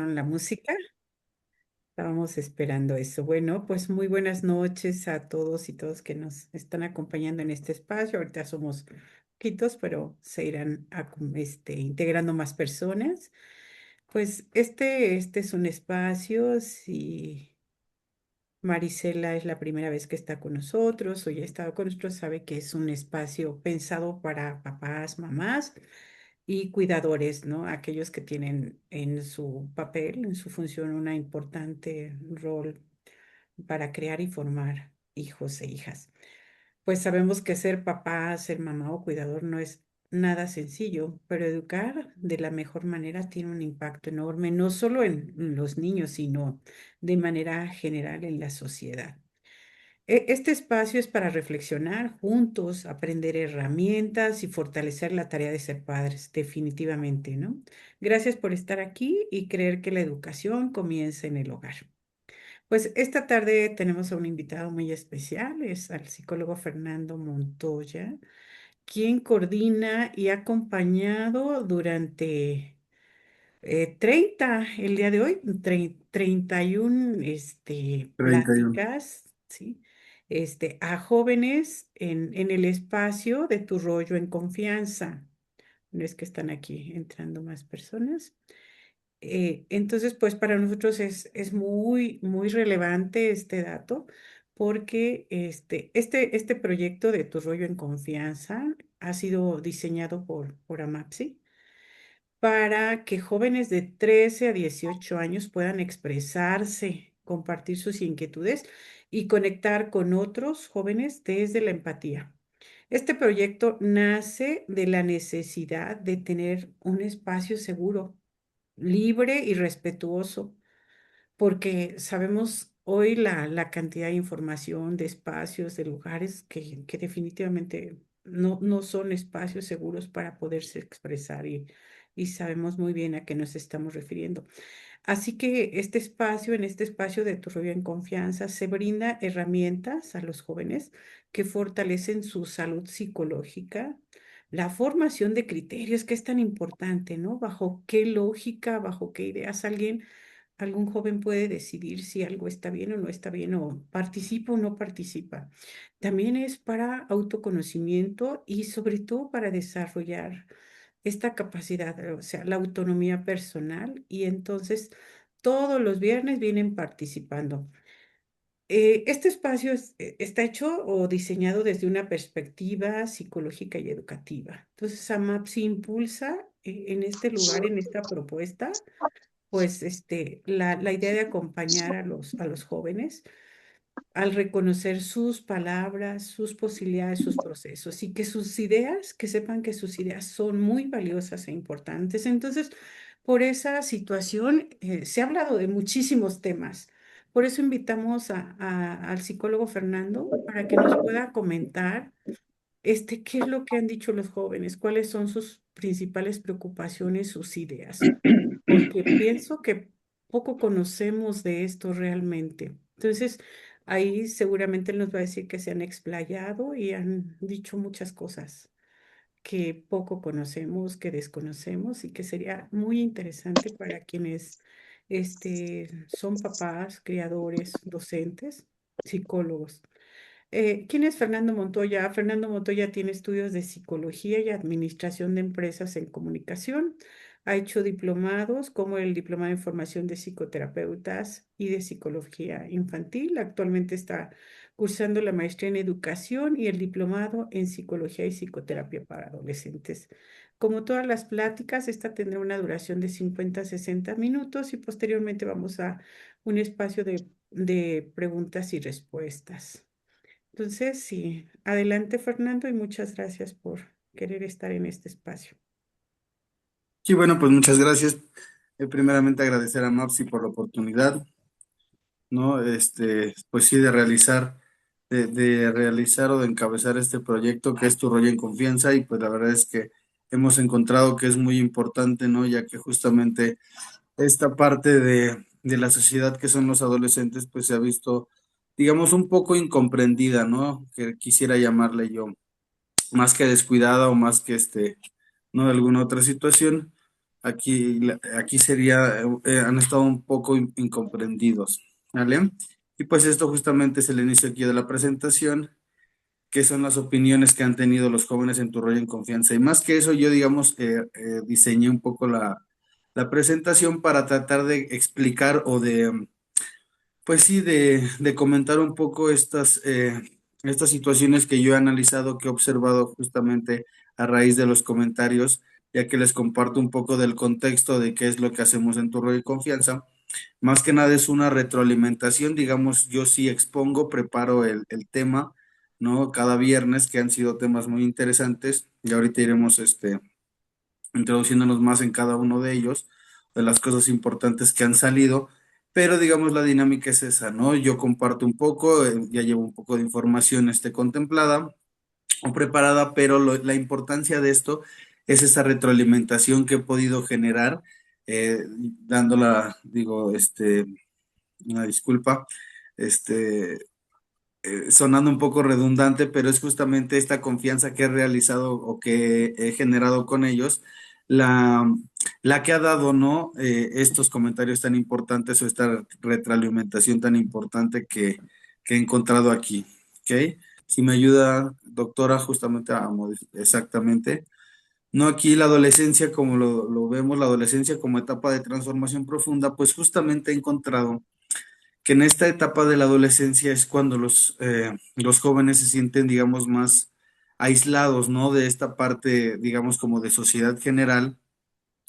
la música. Estábamos esperando eso. Bueno, pues muy buenas noches a todos y todas que nos están acompañando en este espacio. Ahorita somos poquitos, pero se irán integrando más personas. Pues este es un espacio. Si Marisela es la primera vez que está con nosotros o ya ha estado con nosotros, sabe que es un espacio pensado para papás, mamás y cuidadores, ¿no? Aquellos que tienen en su papel, en su función, un importante rol para crear y formar hijos e hijas. Pues sabemos que ser papá, ser mamá o cuidador no es nada sencillo, pero educar de la mejor manera tiene un impacto enorme, no solo en los niños, sino de manera general en la sociedad. Este espacio es para reflexionar juntos, aprender herramientas y fortalecer la tarea de ser padres, definitivamente, ¿no? Gracias por estar aquí y creer que la educación comienza en el hogar. Pues esta tarde tenemos a un invitado muy especial, es al psicólogo Fernando Montoya, quien coordina y ha acompañado durante 30, el día de hoy, 31 31. pláticas, ¿sí? A jóvenes en el espacio de Tu Rollo en Confianza. No es que están aquí entrando más personas. Entonces, pues para nosotros es muy, muy relevante este dato porque este proyecto de Tu Rollo en Confianza ha sido diseñado por AMAPSI para que jóvenes de 13 a 18 años puedan expresarse, compartir sus inquietudes y conectar con otros jóvenes desde la empatía. Este proyecto nace de la necesidad de tener un espacio seguro, libre y respetuoso, porque sabemos hoy la cantidad de información, de espacios, de lugares que definitivamente no son espacios seguros para poderse expresar y sabemos muy bien a qué nos estamos refiriendo. Así que en este espacio de Tu Rollo en Confianza, se brinda herramientas a los jóvenes que fortalecen su salud psicológica, la formación de criterios, que es tan importante, ¿no? Bajo qué lógica, bajo qué ideas algún joven puede decidir si algo está bien o no está bien, o participa o no participa. También es para autoconocimiento y sobre todo para desarrollar esta capacidad, o sea, la autonomía personal, y entonces todos los viernes vienen participando. Este espacio está hecho o diseñado desde una perspectiva psicológica y educativa. Entonces, AMAPSI impulsa en este lugar, en esta propuesta, pues la idea de acompañar a los jóvenes al reconocer sus palabras, sus posibilidades, sus procesos y que sus ideas, que sepan que sus ideas son muy valiosas e importantes. Entonces, por esa situación, se ha hablado de muchísimos temas. Por eso invitamos al psicólogo Fernando para que nos pueda comentar qué es lo que han dicho los jóvenes, cuáles son sus principales preocupaciones, sus ideas, porque pienso que poco conocemos de esto realmente. Entonces, ahí seguramente él nos va a decir que se han explayado y han dicho muchas cosas que poco conocemos, que desconocemos y que sería muy interesante para quienes son papás, criadores, docentes, psicólogos. ¿Quién es Fernando Montoya? Fernando Montoya tiene estudios de psicología y administración de empresas en comunicación. Ha hecho diplomados como el Diplomado en Formación de Psicoterapeutas y de Psicología Infantil. Actualmente está cursando la maestría en educación y el diplomado en Psicología y Psicoterapia para adolescentes. Como todas las pláticas, esta tendrá una duración de 50 a 60 minutos y posteriormente vamos a un espacio de preguntas y respuestas. Entonces, sí, adelante Fernando y muchas gracias por querer estar en este espacio. Sí, bueno, pues muchas gracias. Primeramente agradecer a Mapsi por la oportunidad, ¿no? Pues sí, de realizar o de encabezar este proyecto que es Tu Rollo en Confianza, y pues la verdad es que hemos encontrado que es muy importante, ¿no? Ya que justamente esta parte de la sociedad que son los adolescentes, pues se ha visto, digamos, un poco incomprendida, ¿no? Que quisiera llamarle yo, más que descuidada o más que no de alguna otra situación. aquí sería, han estado un poco incomprendidos, ¿vale? Y pues esto justamente es el inicio aquí de la presentación, que son las opiniones que han tenido los jóvenes en tu rol en confianza. Y más que eso, yo, digamos, diseñé un poco la presentación para tratar de explicar o de, pues sí, de comentar un poco estas situaciones que yo he analizado, que he observado justamente a raíz de los comentarios, ya que les comparto un poco del contexto de qué es lo que hacemos en tu rol de confianza. Más que nada es una retroalimentación, digamos, yo sí expongo, preparo el tema, ¿no? Cada viernes, que han sido temas muy interesantes, y ahorita iremos, introduciéndonos más en cada uno de ellos, de las cosas importantes que han salido, pero digamos la dinámica es esa, ¿no? Yo comparto un poco, ya llevo un poco de información, contemplada o preparada, pero la importancia de esto es esa retroalimentación que he podido generar, dándola, digo, una disculpa, este, sonando un poco redundante, pero es justamente esta confianza que he realizado o que he generado con ellos, la, la que ha dado, ¿no? Estos comentarios tan importantes o esta retroalimentación tan importante que he encontrado aquí, ¿ok? Si me ayuda, doctora, justamente exactamente. No, aquí la adolescencia, como lo vemos, la adolescencia como etapa de transformación profunda, pues justamente he encontrado que en esta etapa de la adolescencia es cuando los jóvenes se sienten, digamos, más aislados, ¿no? De esta parte, digamos, como de sociedad general,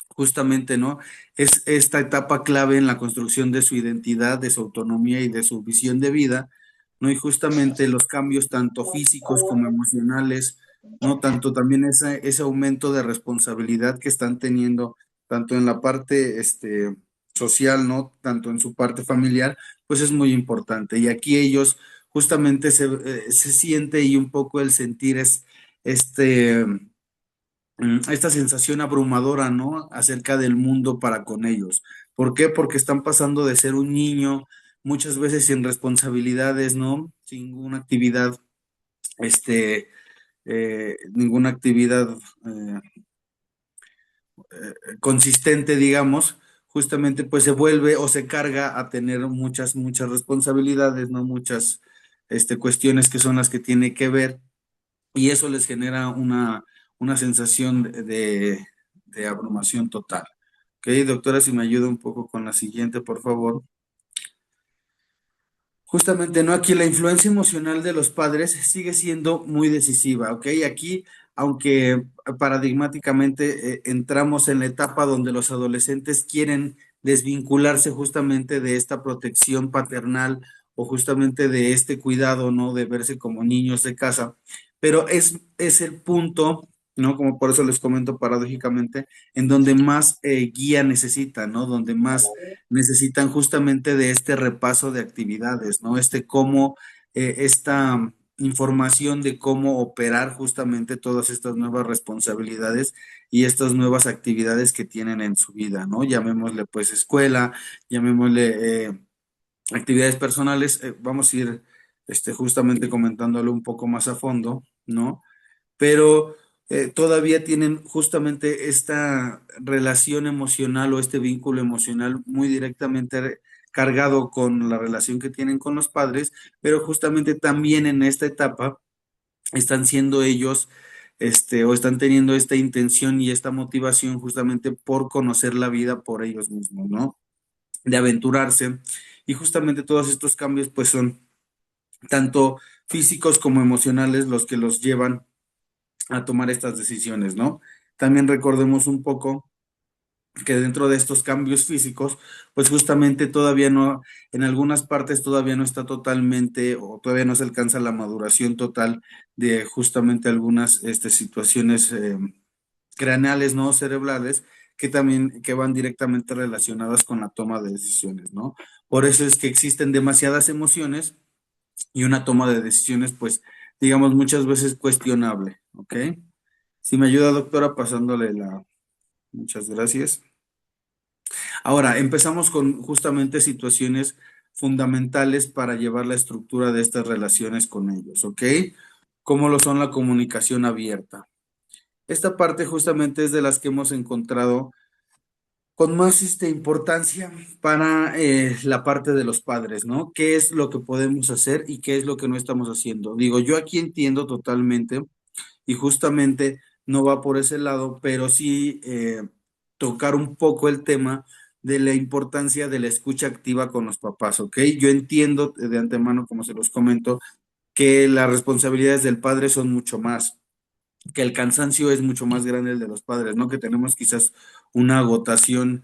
justamente, ¿no? Es esta etapa clave en la construcción de su identidad, de su autonomía y de su visión de vida, ¿no? Y justamente los cambios tanto físicos como emocionales, ¿no? Tanto también ese aumento de responsabilidad que están teniendo, tanto en la parte, social, ¿no? Tanto en su parte familiar, pues es muy importante. Y aquí ellos justamente se siente y un poco el sentir es este esta sensación abrumadora, ¿no? Acerca del mundo para con ellos. ¿Por qué? Porque están pasando de ser un niño muchas veces sin responsabilidades, ¿no? Sin ninguna actividad consistente, digamos, justamente pues se vuelve o se carga a tener muchas responsabilidades, ¿no? Muchas, cuestiones que son las que tiene que ver y eso les genera una sensación de abrumación total. Ok, doctora, si me ayuda un poco con la siguiente, por favor. Justamente, ¿no? Aquí la influencia emocional de los padres sigue siendo muy decisiva, ¿ok? Aquí, aunque paradigmáticamente entramos en la etapa donde los adolescentes quieren desvincularse justamente de esta protección paternal o justamente de este cuidado, ¿no? De verse como niños de casa, pero es el punto, ¿no? Como por eso les comento paradójicamente, en donde más guía necesitan, ¿no? Donde más necesitan justamente de este repaso de actividades, ¿no? Esta información de cómo operar justamente todas estas nuevas responsabilidades y estas nuevas actividades que tienen en su vida, ¿no? Llamémosle pues escuela, llamémosle actividades personales, vamos a ir justamente comentándolo un poco más a fondo, ¿no? Pero todavía tienen justamente esta relación emocional o este vínculo emocional muy directamente cargado con la relación que tienen con los padres, pero justamente también en esta etapa están siendo ellos, o están teniendo esta intención y esta motivación justamente por conocer la vida por ellos mismos, ¿no? De aventurarse. Y justamente todos estos cambios pues son tanto físicos como emocionales los que los llevan a tomar estas decisiones, ¿no? También recordemos un poco que dentro de estos cambios físicos, pues justamente todavía no, en algunas partes todavía no está totalmente o todavía no se alcanza la maduración total de justamente algunas situaciones craneales, no cerebrales, que también que van directamente relacionadas con la toma de decisiones, ¿no? Por eso es que existen demasiadas emociones y una toma de decisiones, pues, digamos, muchas veces cuestionable, ¿ok? Si me ayuda, doctora, pasándole la... Muchas gracias. Ahora, empezamos con justamente situaciones fundamentales para llevar la estructura de estas relaciones con ellos, ¿ok? Como lo son la comunicación abierta. Esta parte justamente es de las que hemos encontrado con más importancia para la parte de los padres, ¿no? ¿Qué es lo que podemos hacer y qué es lo que no estamos haciendo? Digo, yo aquí entiendo totalmente y justamente no va por ese lado, pero sí tocar un poco el tema de la importancia de la escucha activa con los papás, ¿ok? Yo entiendo de antemano, como se los comento, que las responsabilidades del padre son mucho más, que el cansancio es mucho más grande el de los padres, ¿no? Que tenemos quizás una agotación,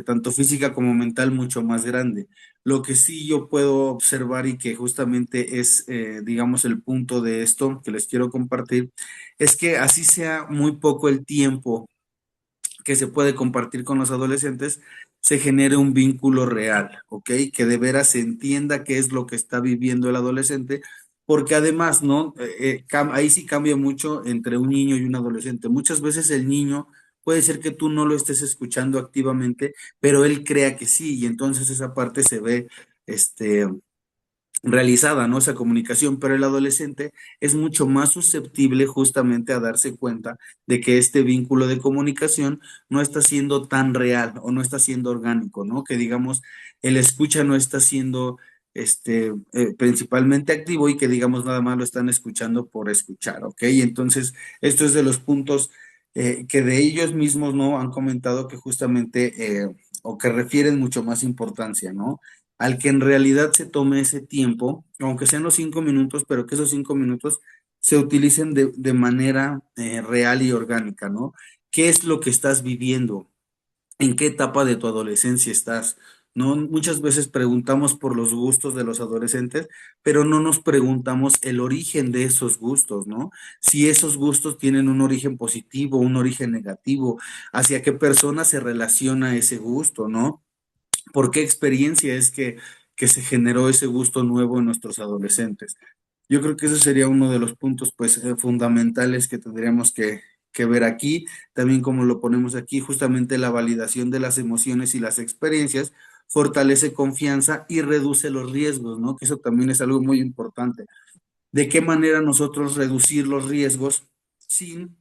tanto física como mental, mucho más grande. Lo que sí yo puedo observar y que justamente es, digamos, el punto de esto que les quiero compartir, es que así sea muy poco el tiempo que se puede compartir con los adolescentes, se genere un vínculo real, ¿ok? Que de veras se entienda qué es lo que está viviendo el adolescente, porque además, ¿no? Ahí sí cambia mucho entre un niño y un adolescente. Muchas veces el niño puede ser que tú no lo estés escuchando activamente, pero él crea que sí, y entonces esa parte se ve, este, realizada, ¿no? Esa comunicación, pero el adolescente es mucho más susceptible justamente a darse cuenta de que este vínculo de comunicación no está siendo tan real o no está siendo orgánico, ¿no? Que digamos, el escucha no está siendo principalmente activo y que digamos nada más lo están escuchando por escuchar, ¿ok? Entonces, esto es de los puntos que de ellos mismos, ¿no? Han comentado que justamente, o que refieren mucho más importancia, ¿no? Al que en realidad se tome ese tiempo, aunque sean los 5 minutos, pero que esos 5 minutos se utilicen de manera real y orgánica, ¿no? ¿Qué es lo que estás viviendo? ¿En qué etapa de tu adolescencia estás? ¿No? Muchas veces preguntamos por los gustos de los adolescentes, pero no nos preguntamos el origen de esos gustos, ¿no? Si esos gustos tienen un origen positivo, un origen negativo, hacia qué persona se relaciona ese gusto, ¿no? ¿Por qué experiencia es que se generó ese gusto nuevo en nuestros adolescentes? Yo creo que ese sería uno de los puntos pues fundamentales que tendríamos que ver aquí, también como lo ponemos aquí, justamente la validación de las emociones y las experiencias fortalece confianza y reduce los riesgos, ¿no? Que eso también es algo muy importante. ¿De qué manera nosotros reducir los riesgos sin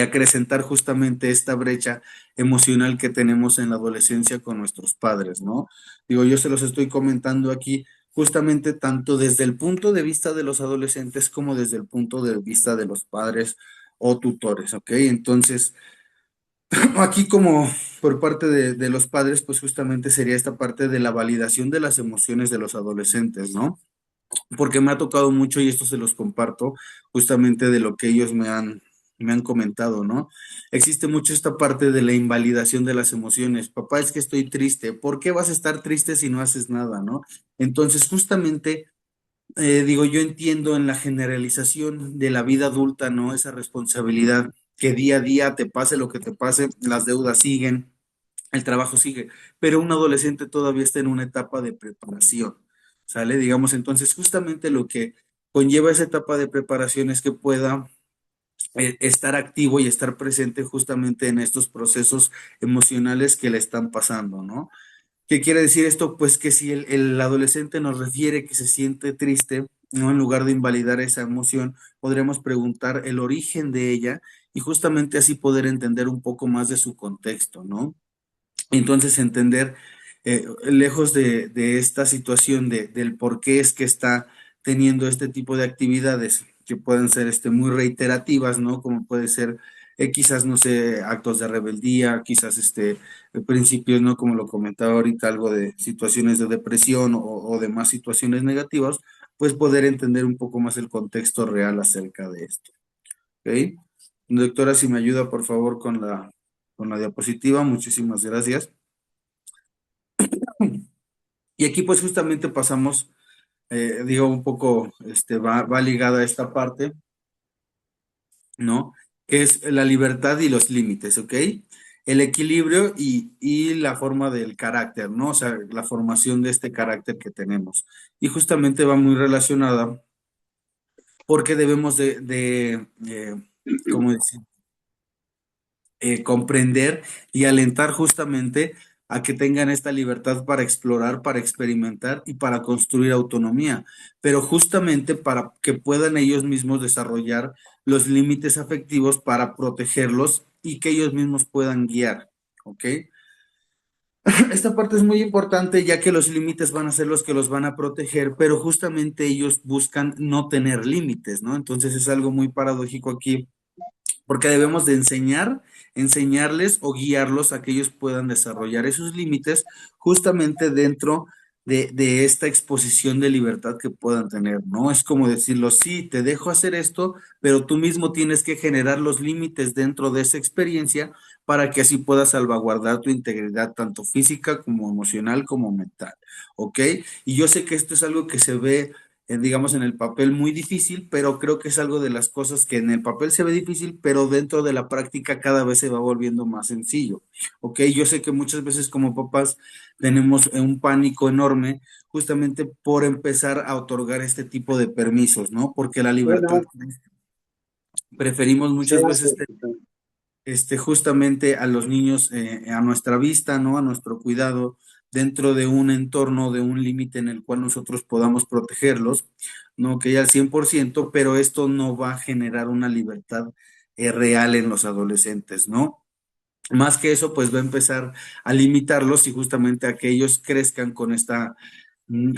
acrecentar justamente esta brecha emocional que tenemos en la adolescencia con nuestros padres, ¿no? Digo, yo se los estoy comentando aquí justamente tanto desde el punto de vista de los adolescentes como desde el punto de vista de los padres o tutores, ¿ok? Entonces, aquí como por parte de los padres, pues justamente sería esta parte de la validación de las emociones de los adolescentes, ¿no? Porque me ha tocado mucho y esto se los comparto justamente de lo que ellos me han comentado, ¿no? Existe mucho esta parte de la invalidación de las emociones. Papá, es que estoy triste. ¿Por qué vas a estar triste si no haces nada, no? Entonces, justamente, digo, yo entiendo en la generalización de la vida adulta, ¿no? Esa responsabilidad que día a día te pase lo que te pase, las deudas siguen, el trabajo sigue, pero un adolescente todavía está en una etapa de preparación, ¿sale? Digamos, entonces justamente lo que conlleva esa etapa de preparación es que pueda estar activo y estar presente justamente en estos procesos emocionales que le están pasando, ¿no? ¿Qué quiere decir esto? Pues que si el adolescente nos refiere que se siente triste, ¿no? En lugar de invalidar esa emoción, podremos preguntar el origen de ella y justamente así poder entender un poco más de su contexto, ¿no? Entonces, entender, lejos de esta situación del por qué es que está teniendo este tipo de actividades que pueden ser muy reiterativas, ¿no? Como puede ser, quizás, no sé, actos de rebeldía, quizás principios, ¿no? Como lo comentaba ahorita, algo de situaciones de depresión o demás situaciones negativas, pues poder entender un poco más el contexto real acerca de esto, ¿ok? Doctora, si me ayuda, por favor, con la diapositiva, muchísimas gracias. Y aquí pues justamente pasamos, digo, un poco, va ligada a esta parte, ¿no? Que es la libertad y los límites, ¿ok? El equilibrio y la forma del carácter, ¿no? O sea, la formación de este carácter que tenemos. Y justamente va muy relacionada porque debemos ¿cómo decir? Comprender y alentar justamente a que tengan esta libertad para explorar, para experimentar y para construir autonomía, pero justamente para que puedan ellos mismos desarrollar los límites afectivos para protegerlos y que ellos mismos puedan guiar, ¿ok? Esta parte es muy importante ya que los límites van a ser los que los van a proteger, pero justamente ellos buscan no tener límites, ¿no? Entonces es algo muy paradójico aquí porque debemos de enseñarles o guiarlos a que ellos puedan desarrollar esos límites justamente dentro de esta exposición de libertad que puedan tener, ¿no? Es como decirlo, sí, te dejo hacer esto, pero tú mismo tienes que generar los límites dentro de esa experiencia para que así puedas salvaguardar tu integridad, tanto física como emocional como mental, ¿ok? Y yo sé que esto es algo que se ve digamos, en el papel muy difícil, pero creo que es algo de las cosas que en el papel se ve difícil, pero dentro de la práctica cada vez se va volviendo más sencillo. Ok, yo sé que muchas veces como papás tenemos un pánico enorme justamente por empezar a otorgar este tipo de permisos, ¿no? Porque la libertad Bueno, preferimos se muchas hace. veces justamente a los niños a nuestra vista, ¿no? A nuestro cuidado, dentro de un entorno, de un límite en el cual nosotros podamos protegerlos, ¿no? Que ya al 100%, pero esto no va a generar una libertad real en los adolescentes, ¿no? Más que eso, pues va a empezar a limitarlos y justamente a que ellos crezcan con esta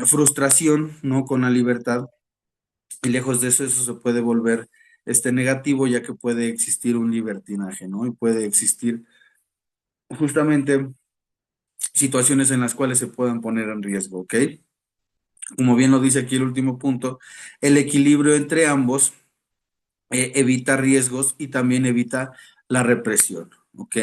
frustración, ¿no? Con la libertad y lejos de eso, eso se puede volver negativo, ya que puede existir un libertinaje, ¿no? Y puede existir justamente situaciones en las cuales se puedan poner en riesgo, ¿ok? Como bien lo dice aquí el último punto, el equilibrio entre ambos evita riesgos y también evita la represión, ¿ok?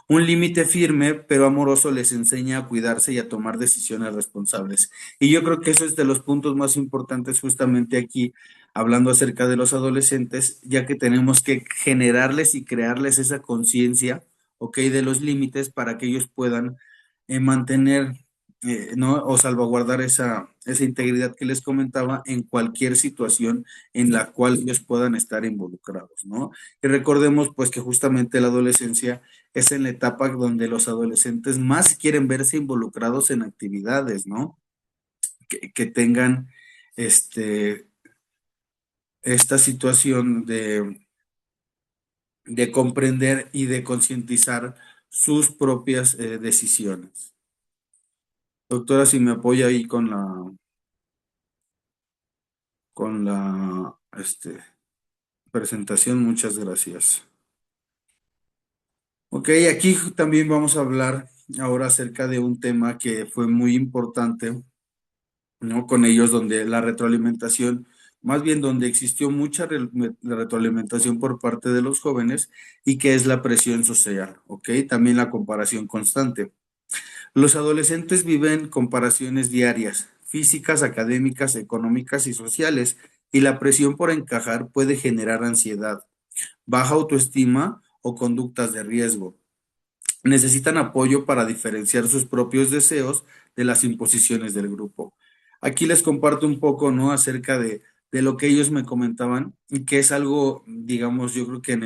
Un límite firme pero amoroso les enseña a cuidarse y a tomar decisiones responsables. Y yo creo que eso es de los puntos más importantes justamente aquí, hablando acerca de los adolescentes, ya que tenemos que generarles y crearles esa conciencia, ¿ok? De los límites para que ellos puedan mantener ¿no? O salvaguardar esa integridad que les comentaba en cualquier situación en la cual ellos puedan estar involucrados, ¿no? Y recordemos pues que justamente la adolescencia es en la etapa donde los adolescentes más quieren verse involucrados en actividades, ¿no? Que tengan este, esta situación de comprender y de concientizar sus propias decisiones. Doctora, si me apoya ahí con la presentación, muchas gracias. Ok, aquí también vamos a hablar ahora acerca de un tema que fue muy importante, ¿no? Con ellos, donde la retroalimentación, más bien donde existió mucha retroalimentación por parte de los jóvenes y que es la presión social, ¿ok? También la comparación constante. Los adolescentes viven comparaciones diarias, físicas, académicas, económicas y sociales, y la presión por encajar puede generar ansiedad, baja autoestima o conductas de riesgo. Necesitan apoyo para diferenciar sus propios deseos de las imposiciones del grupo. Aquí les comparto un poco, ¿no? Acerca de lo que ellos me comentaban y que es algo, digamos, yo creo que en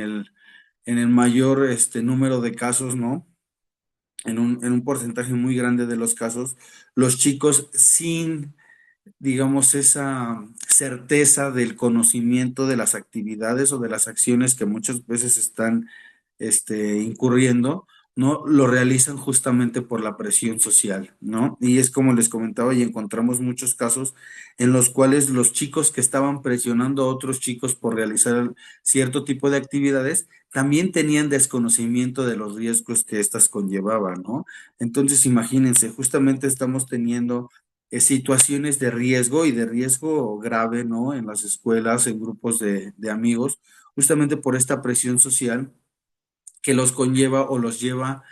el mayor número de casos, ¿no? En un porcentaje muy grande de los casos, los chicos sin digamos, esa certeza del conocimiento de las actividades o de las acciones que muchas veces están incurriendo, ¿no? Lo realizan justamente por la presión social, ¿no? Y es como les comentaba y encontramos muchos casos en los cuales los chicos que estaban presionando a otros chicos por realizar cierto tipo de actividades también tenían desconocimiento de los riesgos que éstas conllevaban, ¿no? Entonces, imagínense, justamente estamos teniendo situaciones de riesgo y de riesgo grave, ¿no? En las escuelas, en grupos de amigos, justamente por esta presión social que los conlleva o los lleva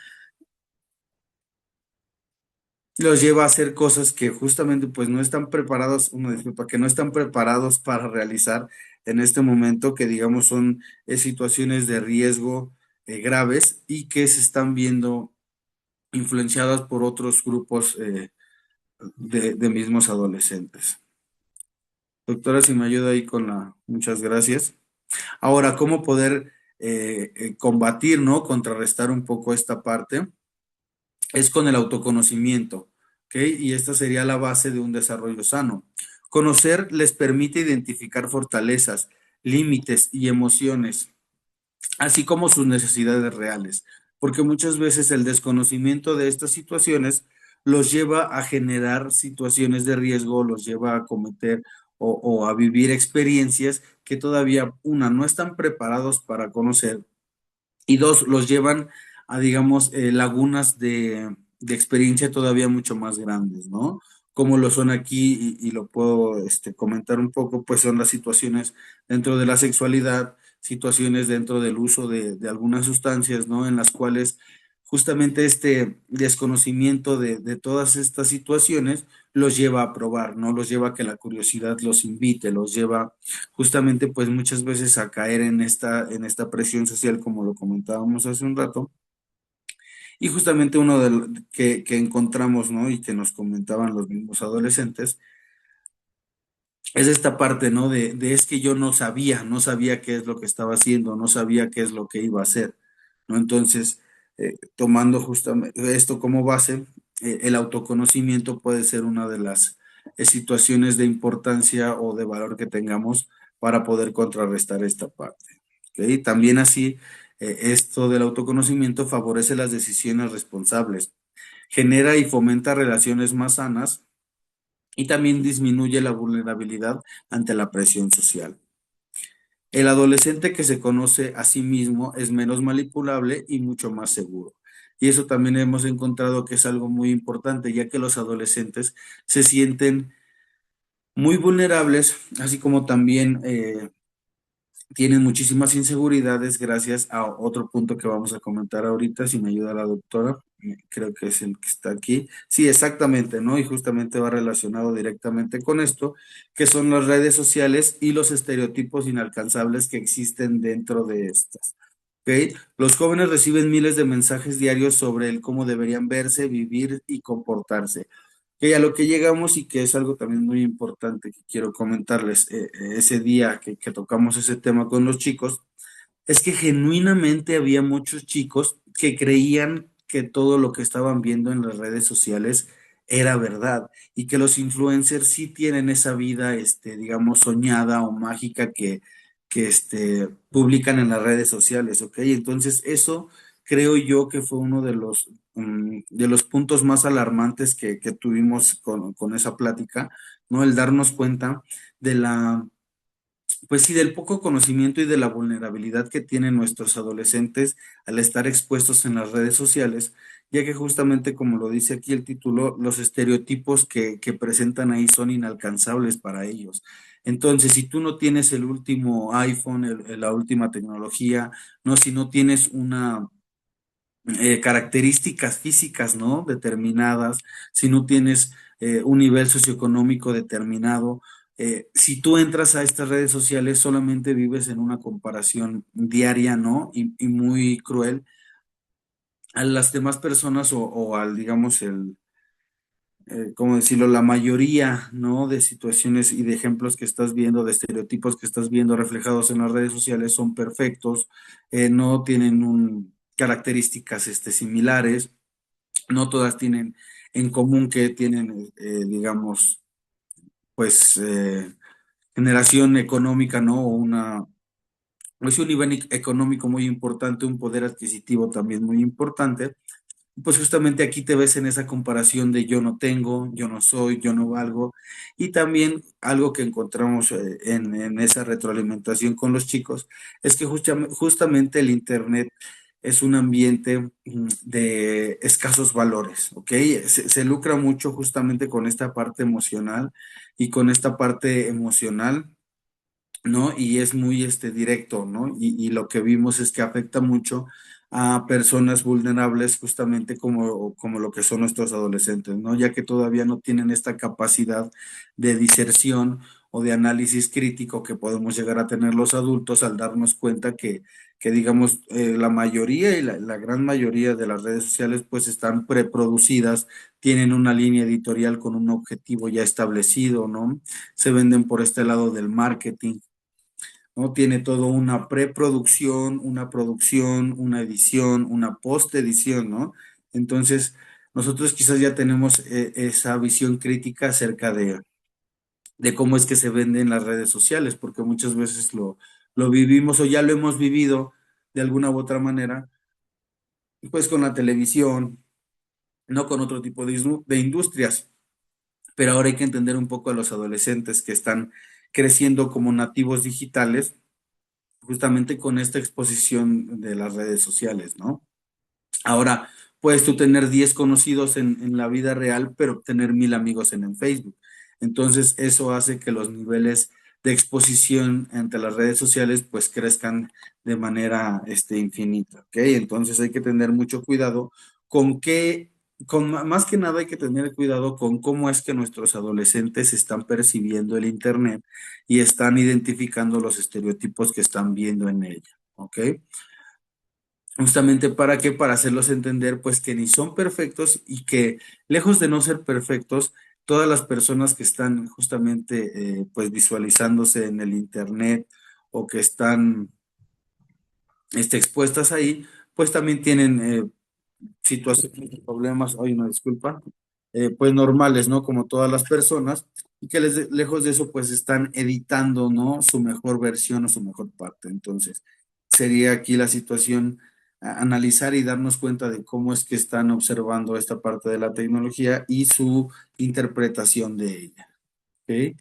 a hacer cosas que justamente pues no están preparados, una disculpa, que no están preparados para realizar en este momento, que digamos son situaciones de riesgo graves y que se están viendo influenciadas por otros grupos de mismos adolescentes. Doctora, si me ayuda ahí con muchas gracias. Ahora, ¿cómo poder combatir, ¿no? Contrarrestar un poco esta parte? Es con el autoconocimiento, ¿ok? Y esta sería la base de un desarrollo sano. Conocer les permite identificar fortalezas, límites y emociones, así como sus necesidades reales. porque muchas veces el desconocimiento de estas situaciones los lleva a generar situaciones de riesgo, los lleva a cometer o a vivir experiencias que todavía, una, no están preparados para conocer y dos, los llevan a, digamos, lagunas de experiencia todavía mucho más grandes, ¿no? Como lo son aquí, y lo puedo comentar un poco, pues son las situaciones dentro de la sexualidad, situaciones dentro del uso de algunas sustancias, ¿no? En las cuales justamente este desconocimiento de todas estas situaciones los lleva a probar, ¿no? Los lleva a que la curiosidad los invite, los lleva justamente pues muchas veces a caer en esta presión social como lo comentábamos hace un rato. Y justamente uno que encontramos, ¿no? Y que nos comentaban los mismos adolescentes, es esta parte, ¿no? De es que yo no sabía qué es lo que estaba haciendo, no sabía qué es lo que iba a hacer, ¿no? Entonces, tomando justamente esto como base, el autoconocimiento puede ser una de las situaciones de importancia o de valor que tengamos para poder contrarrestar esta parte. ¿Ok? También así, esto del autoconocimiento favorece las decisiones responsables, genera y fomenta relaciones más sanas y también disminuye la vulnerabilidad ante la presión social. El adolescente que se conoce a sí mismo es menos manipulable y mucho más seguro. Y eso también hemos encontrado que es algo muy importante, ya que los adolescentes se sienten muy vulnerables, así como también tienen muchísimas inseguridades gracias a otro punto que vamos a comentar ahorita, si me ayuda la doctora, creo que es el que está aquí. Sí, exactamente, ¿no? Y justamente va relacionado directamente con esto, que son las redes sociales y los estereotipos inalcanzables que existen dentro de estas. ¿Ok? Los jóvenes reciben miles de mensajes diarios sobre el cómo deberían verse, vivir y comportarse. Que a lo que llegamos y que es algo también muy importante que quiero comentarles, ese día que tocamos ese tema con los chicos, es que genuinamente había muchos chicos que creían que todo lo que estaban viendo en las redes sociales era verdad y que los influencers sí tienen esa vida, digamos, soñada o mágica que publican en las redes sociales, ¿ok? Entonces, eso creo yo que fue uno de los puntos más alarmantes que tuvimos con esa plática, ¿no? El darnos cuenta de pues sí, del poco conocimiento y de la vulnerabilidad que tienen nuestros adolescentes al estar expuestos en las redes sociales, ya que justamente como lo dice aquí el título, los estereotipos que presentan ahí son inalcanzables para ellos. Entonces, si tú no tienes el último iPhone, la última tecnología, no, si no tienes una características físicas, ¿no? Determinadas, si no tienes un nivel socioeconómico determinado, si tú entras a estas redes sociales, solamente vives en una comparación diaria, ¿no? Y muy cruel a las demás personas o al, digamos, ¿cómo decirlo? La mayoría, ¿no? De situaciones y de ejemplos que estás viendo, de estereotipos que estás viendo reflejados en las redes sociales son perfectos, no tienen características similares, no todas tienen en común que tienen, digamos, pues, generación económica, ¿no? O es un nivel económico muy importante, un poder adquisitivo también muy importante. Pues justamente aquí te ves en esa comparación de yo no tengo, yo no soy, yo no valgo. Y también algo que encontramos en esa retroalimentación con los chicos es que justamente el Internet es un ambiente de escasos valores, ¿ok? Se lucra mucho justamente con esta parte emocional y con esta parte emocional, ¿no? Y es muy directo, ¿no? Y lo que vimos es que afecta mucho a personas vulnerables, justamente como lo que son nuestros adolescentes, ¿no? Ya que todavía no tienen esta capacidad de diserción o de análisis crítico que podemos llegar a tener los adultos al darnos cuenta que digamos, la mayoría y la gran mayoría de las redes sociales pues están preproducidas, tienen una línea editorial con un objetivo ya establecido, ¿no? Se venden por este lado del marketing, ¿no? Tiene todo una preproducción, una producción, una edición, una postedición, ¿no? Entonces, nosotros quizás ya tenemos esa visión crítica acerca de cómo es que se venden las redes sociales, porque muchas veces lo vivimos o ya lo hemos vivido de alguna u otra manera pues con la televisión, no con otro tipo de industrias. Pero ahora hay que entender un poco a los adolescentes que están creciendo como nativos digitales, justamente con esta exposición de las redes sociales, ¿no? Ahora, puedes tú tener 10 conocidos en la vida real, pero tener 1000 amigos en el Facebook. Entonces, eso hace que los niveles de exposición entre las redes sociales pues crezcan de manera infinita, ¿ok? Entonces hay que tener mucho cuidado con qué, más que nada hay que tener cuidado con cómo es que nuestros adolescentes están percibiendo el Internet y están identificando los estereotipos que están viendo en ella, ¿ok? Justamente para qué, para hacerlos entender pues que ni son perfectos y que lejos de no ser perfectos, todas las personas que están justamente pues visualizándose en el internet o que están expuestas ahí, pues también tienen situaciones, problemas, hoy una disculpa, pues normales, ¿no? Como todas las personas, y que lejos de eso, pues están editando, ¿no? Su mejor versión o su mejor parte. Entonces, sería aquí la situación, analizar y darnos cuenta de cómo es que están observando esta parte de la tecnología y su interpretación de ella. ¿Ok?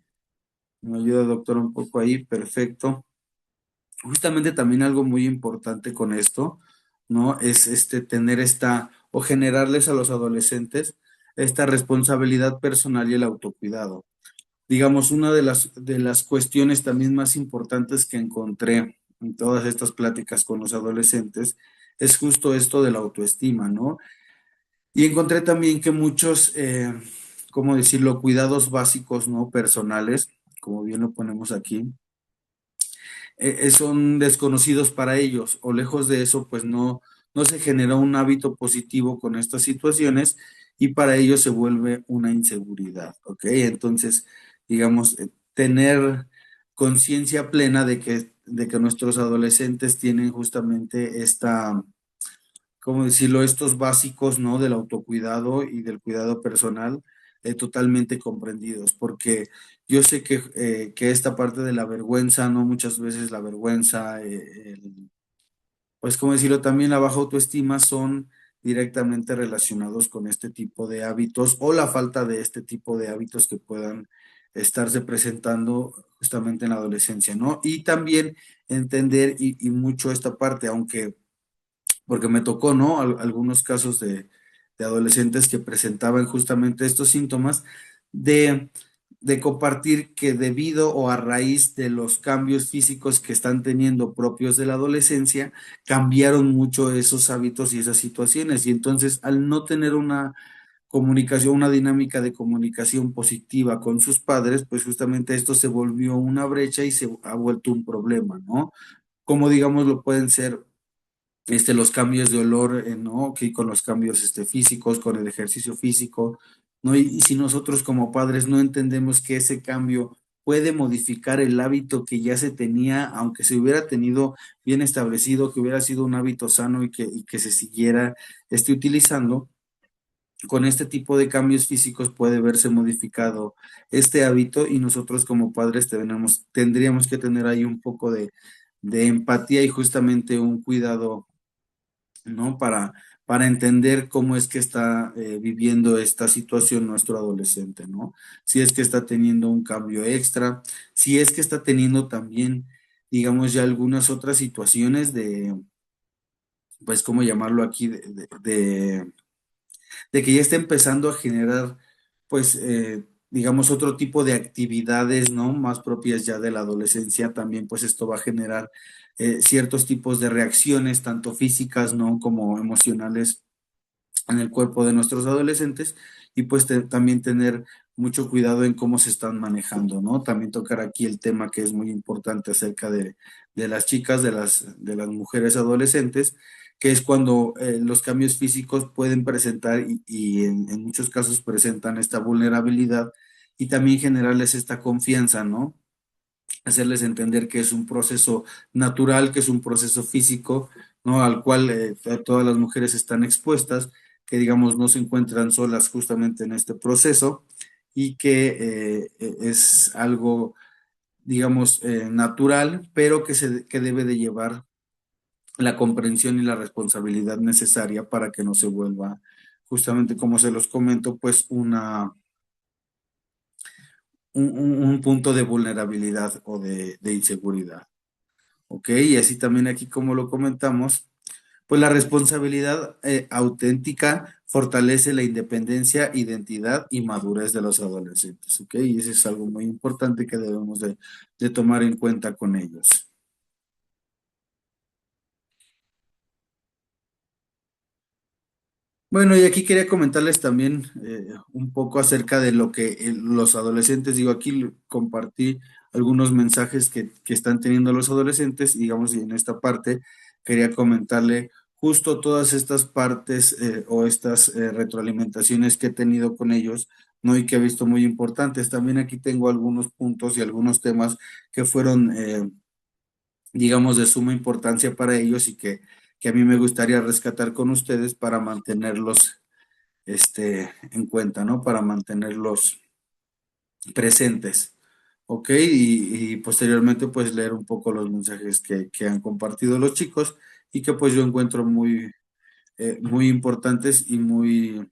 Me ayuda, doctor, un poco ahí, perfecto. Justamente también algo muy importante con esto, ¿no? Es tener esta o generarles a los adolescentes esta responsabilidad personal y el autocuidado. Digamos, una de las cuestiones también más importantes que encontré en todas estas pláticas con los adolescentes es justo esto de la autoestima, ¿no? Y encontré también que muchos, ¿cómo decirlo?, cuidados básicos, ¿no? Personales, como bien lo ponemos aquí, son desconocidos para ellos o lejos de eso, pues no se genera un hábito positivo con estas situaciones y para ellos se vuelve una inseguridad, ¿ok? Entonces, digamos, tener conciencia plena de que nuestros adolescentes tienen justamente esta, ¿cómo decirlo? Estos básicos, ¿no? Del autocuidado y del cuidado personal totalmente comprendidos, porque yo sé que esta parte de la vergüenza, ¿no? Muchas veces la vergüenza, pues, ¿cómo decirlo? También la baja autoestima son directamente relacionados con este tipo de hábitos o la falta de este tipo de hábitos que puedan estarse presentando justamente en la adolescencia, ¿no? Y también entender y mucho esta parte, aunque porque me tocó, ¿no? Algunos casos de adolescentes que presentaban justamente estos síntomas de, de compartir que debido o a raíz de los cambios físicos que están teniendo propios de la adolescencia, cambiaron mucho esos hábitos y esas situaciones. Y entonces, al no tener una comunicación, una dinámica de comunicación positiva con sus padres, pues justamente esto se volvió una brecha y se ha vuelto un problema, ¿no? Como digamos lo pueden ser los cambios de olor, ¿no? Que con los cambios físicos, con el ejercicio físico, ¿no? Y si nosotros como padres no entendemos que ese cambio puede modificar el hábito que ya se tenía, aunque se hubiera tenido bien establecido, que hubiera sido un hábito sano y que se siguiera utilizando, con este tipo de cambios físicos puede verse modificado este hábito y nosotros como padres tendríamos que tener ahí un poco de empatía y justamente un cuidado, ¿no? Para entender cómo es que está viviendo esta situación nuestro adolescente, ¿no? Si es que está teniendo un cambio extra, si es que está teniendo también, digamos, ya algunas otras situaciones pues, ¿cómo llamarlo aquí? De que ya está empezando a generar, pues, digamos, otro tipo de actividades, ¿no? Más propias ya de la adolescencia, también, pues esto va a generar ciertos tipos de reacciones, tanto físicas, ¿no? Como emocionales en el cuerpo de nuestros adolescentes y pues también tener mucho cuidado en cómo se están manejando, ¿no? También tocar aquí el tema que es muy importante acerca de las chicas, de las mujeres adolescentes, que es cuando los cambios físicos pueden presentar y en muchos casos presentan esta vulnerabilidad y también generarles esta confianza, ¿no? Hacerles entender que es un proceso natural, que es un proceso físico, ¿no? Al cual todas las mujeres están expuestas, que digamos no se encuentran solas justamente en este proceso y que es algo, digamos, natural, pero que debe de llevar la comprensión y la responsabilidad necesaria para que no se vuelva, justamente como se los comento, pues un punto de vulnerabilidad o de inseguridad. ¿Ok? Y así también aquí, como lo comentamos, pues la responsabilidad auténtica fortalece la independencia, identidad y madurez de los adolescentes. ¿Ok? Y eso es algo muy importante que debemos de tomar en cuenta con ellos. Bueno, y aquí quería comentarles también un poco acerca de lo que los adolescentes, digo, aquí compartí algunos mensajes que están teniendo los adolescentes, y digamos, y en esta parte quería comentarle justo todas estas partes o estas retroalimentaciones que he tenido con ellos, ¿no? Y que he visto muy importantes. También aquí tengo algunos puntos y algunos temas que fueron, digamos, de suma importancia para ellos y que a mí me gustaría rescatar con ustedes para mantenerlos en cuenta, ¿no? Para mantenerlos presentes, ¿ok? Y posteriormente, pues leer un poco los mensajes que han compartido los chicos y que pues yo encuentro muy importantes y muy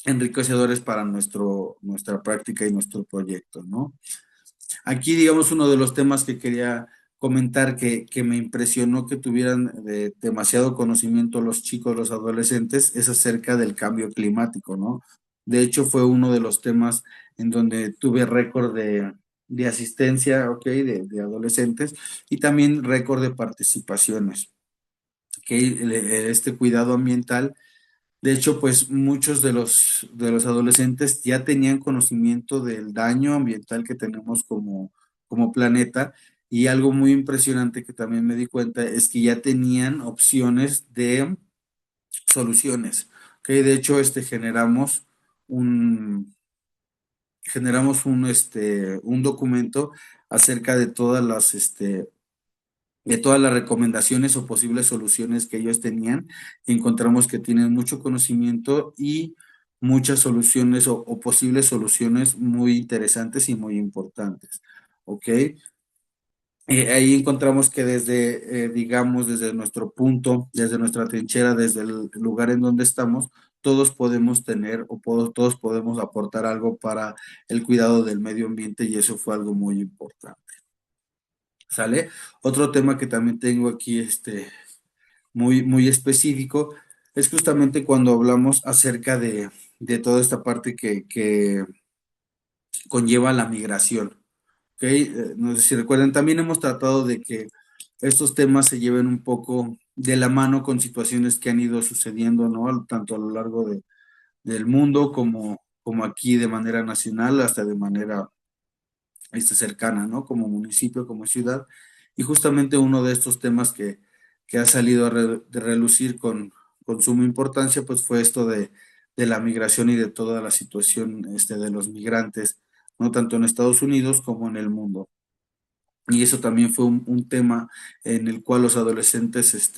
enriquecedores para nuestra práctica y nuestro proyecto, ¿no? Aquí, digamos, uno de los temas que quería comentar que me impresionó que tuvieran demasiado conocimiento los chicos, los adolescentes, es acerca del cambio climático, ¿no? De hecho, fue uno de los temas en donde tuve récord de asistencia, ¿ok? De adolescentes y también récord de participaciones, ¿ok? Este cuidado ambiental, de hecho, pues muchos de los adolescentes ya tenían conocimiento del daño ambiental que tenemos como planeta, y algo muy impresionante que también me di cuenta es que ya tenían opciones de soluciones. ¿Ok? De hecho, un, un documento acerca de todas las recomendaciones o posibles soluciones que ellos tenían. Encontramos que tienen mucho conocimiento y muchas soluciones o posibles soluciones muy interesantes y muy importantes. ¿Ok? Ahí encontramos que digamos, desde nuestro punto, desde nuestra trinchera, desde el lugar en donde estamos, todos podemos tener todos podemos aportar algo para el cuidado del medio ambiente, y eso fue algo muy importante. ¿Sale? Otro tema que también tengo aquí, muy específico, es justamente cuando hablamos acerca de toda esta parte que conlleva la migración. ¿Ok? No sé si recuerdan, también hemos tratado de que estos temas se lleven un poco de la mano con situaciones que han ido sucediendo, ¿no? Tanto a lo largo del mundo como aquí de manera nacional, hasta de manera cercana, ¿no? Como municipio, como ciudad. Y justamente uno de estos temas que ha salido de relucir con suma importancia, pues fue esto de la migración y de toda la situación de los migrantes, ¿no? Tanto en Estados Unidos como en el mundo. Y eso también fue un tema en el cual los adolescentes,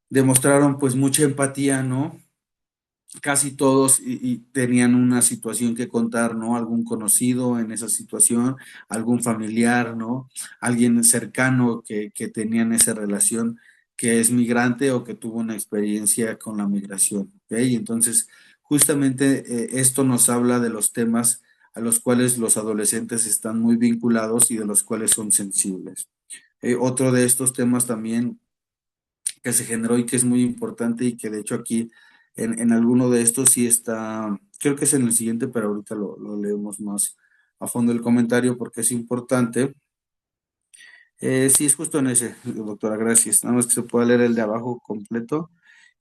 demostraron pues mucha empatía, ¿no? Casi todos y tenían una situación que contar, ¿no? Algún conocido en esa situación, algún familiar, ¿no? Alguien cercano que tenían esa relación, que es migrante o que tuvo una experiencia con la migración, ¿ok? Y entonces, justamente esto nos habla de los temas a los cuales los adolescentes están muy vinculados y de los cuales son sensibles. Otro de estos temas también que se generó y que es muy importante, y que de hecho aquí en alguno de estos sí está, creo que es en el siguiente, pero ahorita lo leemos más a fondo el comentario porque es importante. Sí, es justo en ese, doctora, gracias. Nada más que se pueda leer el de abajo completo,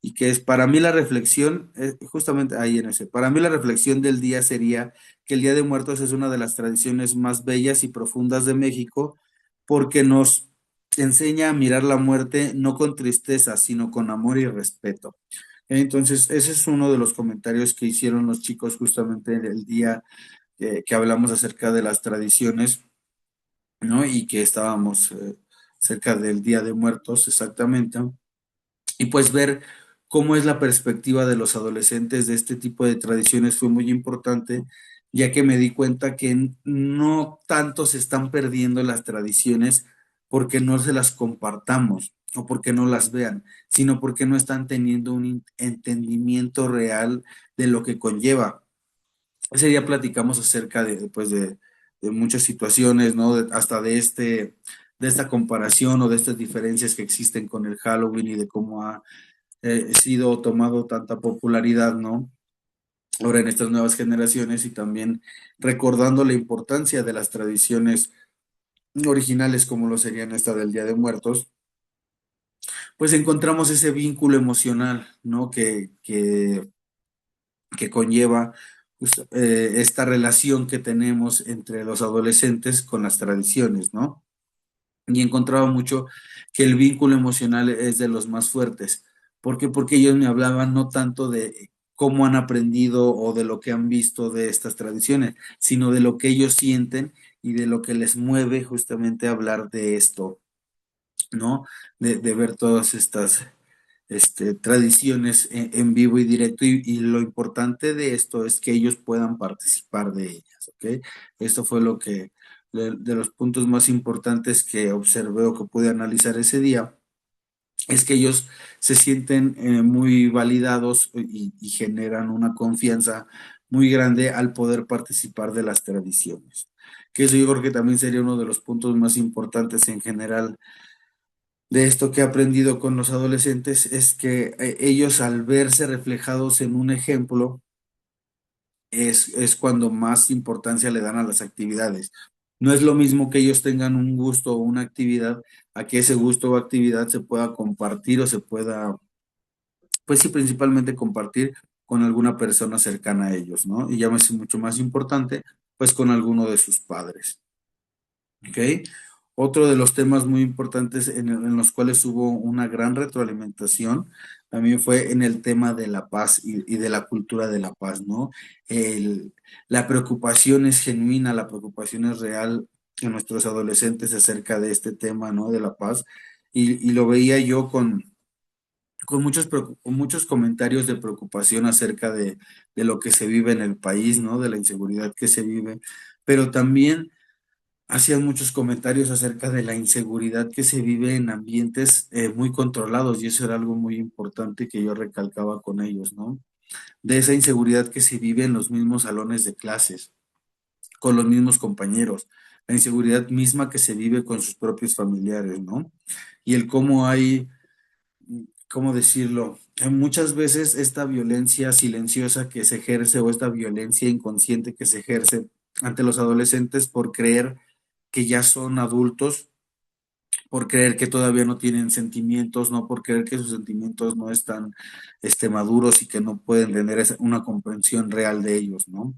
y que es para mí la reflexión, justamente ahí en ese, para mí la reflexión del día sería que el Día de Muertos es una de las tradiciones más bellas y profundas de México, porque nos enseña a mirar la muerte no con tristeza, sino con amor y respeto. Entonces, ese es uno de los comentarios que hicieron los chicos justamente en el día que hablamos acerca de las tradiciones, ¿no? Y que estábamos cerca del Día de Muertos, exactamente. Y pues ver cómo es la perspectiva de los adolescentes de este tipo de tradiciones fue muy importante, ya que me di cuenta que no tanto se están perdiendo las tradiciones porque no se las compartamos, o porque no las vean, sino porque no están teniendo un entendimiento real de lo que conlleva. Ese día platicamos acerca pues de muchas situaciones, ¿no? Hasta de esta comparación o de estas diferencias que existen con el Halloween y de cómo ha sido tomado tanta popularidad, ¿no? Ahora en estas nuevas generaciones y también recordando la importancia de las tradiciones originales como lo serían esta del Día de Muertos, pues encontramos ese vínculo emocional, ¿no? Que conlleva pues, esta relación que tenemos entre los adolescentes con las tradiciones, ¿no? Y encontraba mucho que el vínculo emocional es de los más fuertes. ¿Por qué? Porque ellos me hablaban no tanto de cómo han aprendido o de lo que han visto de estas tradiciones, sino de lo que ellos sienten y de lo que les mueve justamente hablar de esto, ¿no? De ver todas estas tradiciones en vivo y directo y lo importante de esto es que ellos puedan participar de ellas, ¿ok? Esto fue lo que, de los puntos más importantes que observé o que pude analizar ese día, es que ellos se sienten muy validados y generan una confianza muy grande al poder participar de las tradiciones. Que eso yo creo que también sería uno de los puntos más importantes en general de esto que he aprendido con los adolescentes es que ellos al verse reflejados en un ejemplo es cuando más importancia le dan a las actividades. No es lo mismo que ellos tengan un gusto o una actividad a que ese gusto o actividad se pueda compartir o se pueda, pues sí, principalmente compartir con alguna persona cercana a ellos, ¿no? Y ya me es mucho más importante, pues con alguno de sus padres. ¿Ok? Otro de los temas muy importantes en los cuales hubo una gran retroalimentación también fue en el tema de la paz y de la cultura de la paz, ¿no? El- la preocupación es genuina, la preocupación es real en nuestros adolescentes acerca de este tema, ¿no? De la paz. Y lo veía yo con con muchos comentarios de preocupación acerca de lo que se vive en el país, ¿no? De la inseguridad que se vive, pero también hacían muchos comentarios acerca de la inseguridad que se vive en ambientes muy controlados y eso era algo muy importante que yo recalcaba con ellos, ¿no? De esa inseguridad que se vive en los mismos salones de clases, con los mismos compañeros, la inseguridad misma que se vive con sus propios familiares, ¿no? Y el cómo hay, ¿cómo decirlo? Muchas veces esta violencia silenciosa que se ejerce o esta violencia inconsciente que se ejerce ante los adolescentes por creer que ya son adultos, por creer que todavía no tienen sentimientos, no por creer que sus sentimientos no están maduros y que no pueden tener una comprensión real de ellos, ¿no?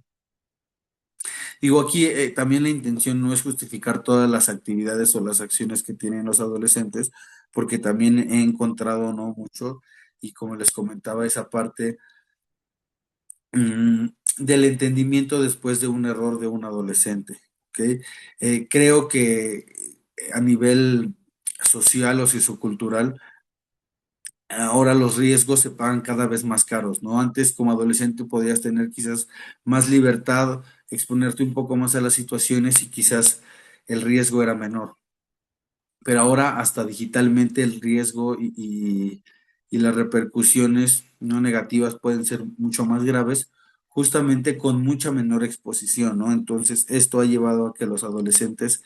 Digo, aquí también la intención no es justificar todas las actividades o las acciones que tienen los adolescentes, porque también he encontrado, ¿no? Mucho, y como les comentaba, esa parte mm, del entendimiento después de un error de un adolescente, ¿ok? Creo que a nivel social o sociocultural, ahora los riesgos se pagan cada vez más caros, ¿no? Antes como adolescente podías tener quizás más libertad, exponerte un poco más a las situaciones y quizás el riesgo era menor. Pero ahora hasta digitalmente el riesgo y las repercusiones no negativas pueden ser mucho más graves, justamente con mucha menor exposición, ¿no? Entonces, esto ha llevado a que los adolescentes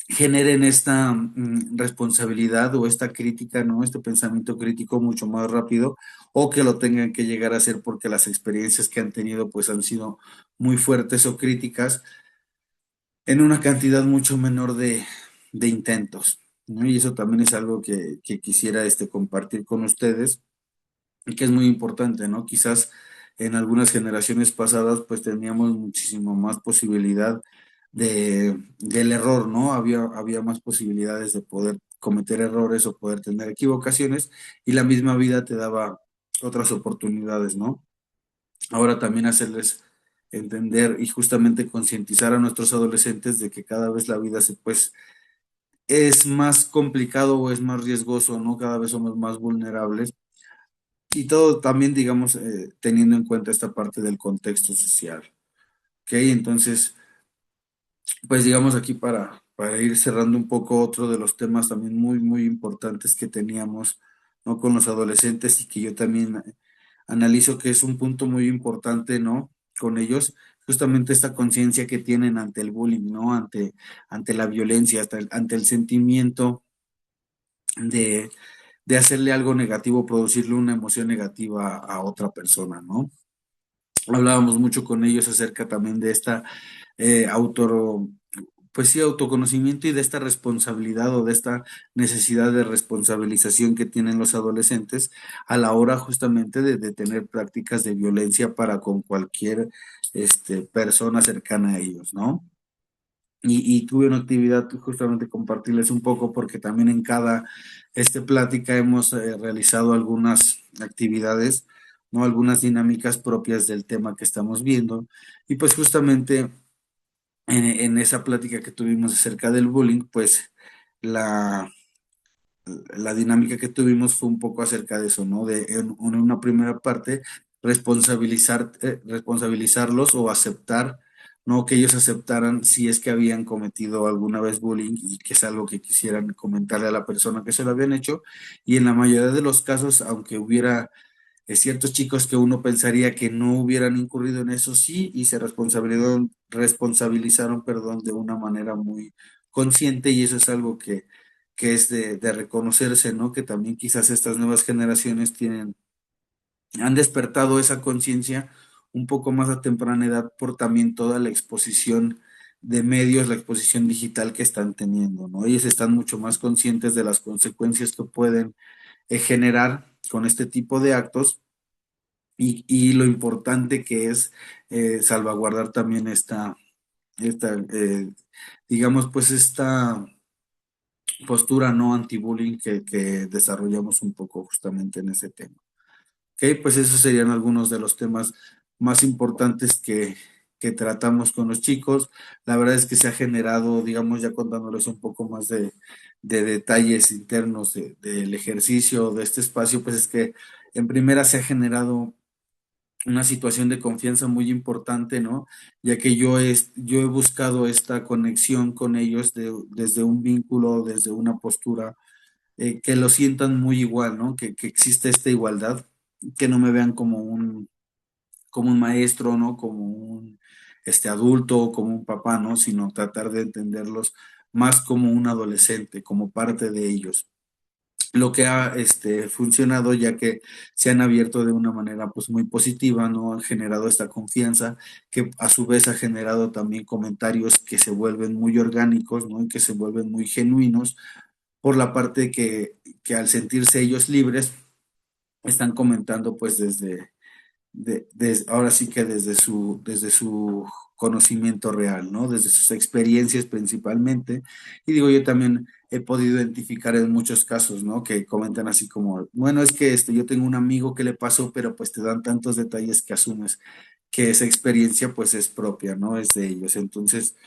generen esta responsabilidad o esta crítica, ¿no? Este pensamiento crítico mucho más rápido o que lo tengan que llegar a hacer porque las experiencias que han tenido pues han sido muy fuertes o críticas en una cantidad mucho menor de intentos, ¿no? Y eso también es algo que quisiera compartir con ustedes y que es muy importante, ¿no? Quizás en algunas generaciones pasadas pues teníamos muchísimo más posibilidad del error, ¿no? Había más posibilidades de poder cometer errores o poder tener equivocaciones y la misma vida te daba otras oportunidades, ¿no? Ahora también hacerles entender y justamente concientizar a nuestros adolescentes de que cada vez la vida pues es más complicado o es más riesgoso, ¿no? Cada vez somos más vulnerables y todo también, digamos, teniendo en cuenta esta parte del contexto social, ¿ok? Entonces, pues digamos aquí para ir cerrando un poco otro de los temas también muy, muy importantes que teníamos, ¿no? Con los adolescentes y que yo también analizo que es un punto muy importante, ¿no? Con ellos, justamente esta conciencia que tienen ante el bullying, ¿no? Ante la violencia, ante el sentimiento de, de hacerle algo negativo, producirle una emoción negativa a otra persona, ¿no? Hablábamos mucho con ellos acerca también de esta auto, pues sí, autoconocimiento y de esta responsabilidad o de esta necesidad de responsabilización que tienen los adolescentes a la hora justamente de tener prácticas de violencia para con cualquier persona cercana a ellos, ¿no? Y tuve una actividad justamente compartirles un poco porque también en cada plática hemos realizado algunas actividades, ¿no? Algunas dinámicas propias del tema que estamos viendo. Y pues justamente en esa plática que tuvimos acerca del bullying, pues la, la dinámica que tuvimos fue un poco acerca de eso, ¿no? En una primera parte, responsabilizarlos o aceptar, ¿no? Que ellos aceptaran si es que habían cometido alguna vez bullying y que es algo que quisieran comentarle a la persona que se lo habían hecho. Y en la mayoría de los casos, aunque hubiera ciertos chicos que uno pensaría que no hubieran incurrido en eso, sí, y se responsabilizaron, perdón, de una manera muy consciente, y eso es algo que es de reconocerse, ¿no? Que también quizás estas nuevas generaciones han despertado esa conciencia un poco más a temprana edad por también toda la exposición de medios, la exposición digital que están teniendo, ¿no? Ellos están mucho más conscientes de las consecuencias que pueden generar con este tipo de actos y lo importante que es salvaguardar también esta digamos, pues esta postura no anti-bullying que desarrollamos un poco justamente en ese tema. Ok, pues esos serían algunos de los temas más importantes que tratamos con los chicos. La verdad es que se ha generado, digamos, ya contándoles un poco más de detalles internos del ejercicio, de este espacio, pues es que en primera se ha generado una situación de confianza muy importante, ¿no? Ya que yo he buscado esta conexión con ellos desde un vínculo, desde una postura, que lo sientan muy igual, ¿no? Que existe esta igualdad, que no me vean como un maestro, ¿no? Como un adulto, como un papá, ¿no? Sino tratar de entenderlos más como un adolescente, como parte de ellos lo que ha funcionado, ya que se han abierto de una manera pues muy positiva, ¿no? Han generado esta confianza que a su vez ha generado también comentarios que se vuelven muy orgánicos, ¿no? Y que se vuelven muy genuinos por la parte que al sentirse ellos libres están comentando pues ahora sí que desde su conocimiento real, ¿no? Desde sus experiencias principalmente. Y digo, yo también he podido identificar en muchos casos, ¿no? Que comentan así como, bueno, es que yo tengo un amigo que le pasó, pero pues te dan tantos detalles que asumes que esa experiencia pues es propia, ¿no? Es de ellos. Entonces,